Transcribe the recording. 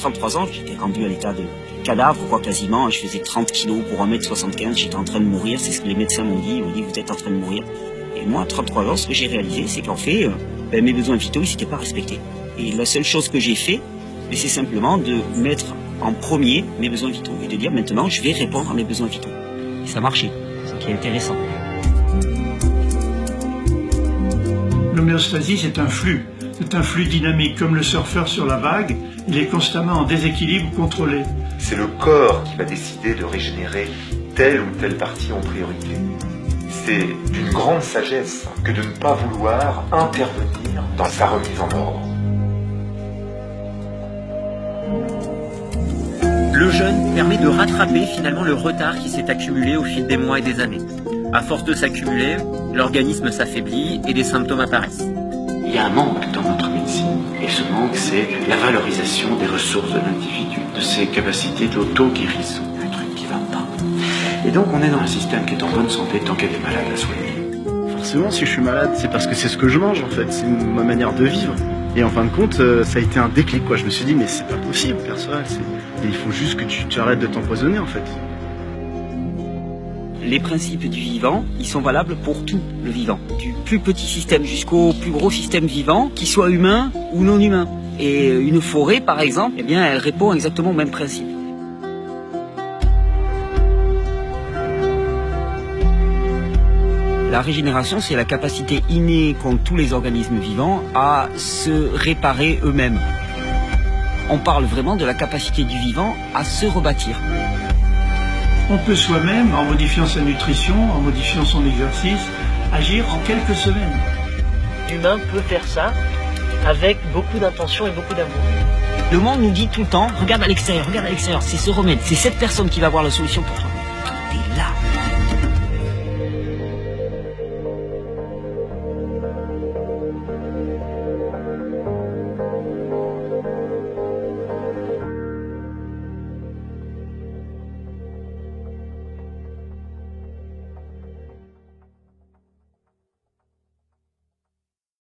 33 ans, j'étais rendu à l'état de cadavre, quoi, quasiment. Je faisais 30 kilos pour 1m75, j'étais en train de mourir, c'est ce que les médecins m'ont dit. Ils m'ont dit, vous êtes en train de mourir. Et moi, à 33 ans, ce que j'ai réalisé, c'est qu'en fait, mes besoins vitaux, ils s'étaient pas respectés. Et la seule chose que j'ai fait, c'est simplement de mettre en premier mes besoins vitaux et de dire maintenant, je vais répondre à mes besoins vitaux. Et ça marchait, c'est ce qui est intéressant. L'homéostasie, c'est un flux. C'est un flux dynamique, comme le surfeur sur la vague. Il est constamment en déséquilibre contrôlé. C'est le corps qui va décider de régénérer telle ou telle partie en priorité. C'est d'une grande sagesse que de ne pas vouloir intervenir dans sa remise en ordre. Le jeûne permet de rattraper finalement le retard qui s'est accumulé au fil des mois et des années. À force de s'accumuler, l'organisme s'affaiblit et des symptômes apparaissent. Il y a un manque dans notre médecine, et ce manque, c'est la valorisation des ressources de l'individu, de ses capacités d'auto-guérison, un truc qui va pas. Et donc on est dans un système qui est en bonne santé tant qu'elle est malade à soigner. Forcément, si je suis malade, c'est parce que c'est ce que je mange en fait, c'est ma manière de vivre. Et en fin de compte, ça a été un déclic quoi. Je me suis dit mais c'est pas possible, personnel. Il faut juste que tu arrêtes de t'empoisonner en fait. Les principes du vivant, ils sont valables pour tout le vivant, du plus petit système jusqu'au plus gros système vivant, qu'il soit humain ou non humain. Et une forêt, par exemple, eh bien, elle répond exactement au même principe. La régénération, c'est la capacité innée qu'ont tous les organismes vivants à se réparer eux-mêmes. On parle vraiment de la capacité du vivant à se rebâtir. On peut soi-même, en modifiant sa nutrition, en modifiant son exercice, agir en quelques semaines. L'humain peut faire ça avec beaucoup d'intention et beaucoup d'amour. Le monde nous dit tout le temps, regarde à l'extérieur, c'est se remettre. C'est cette personne qui va avoir la solution pour toi.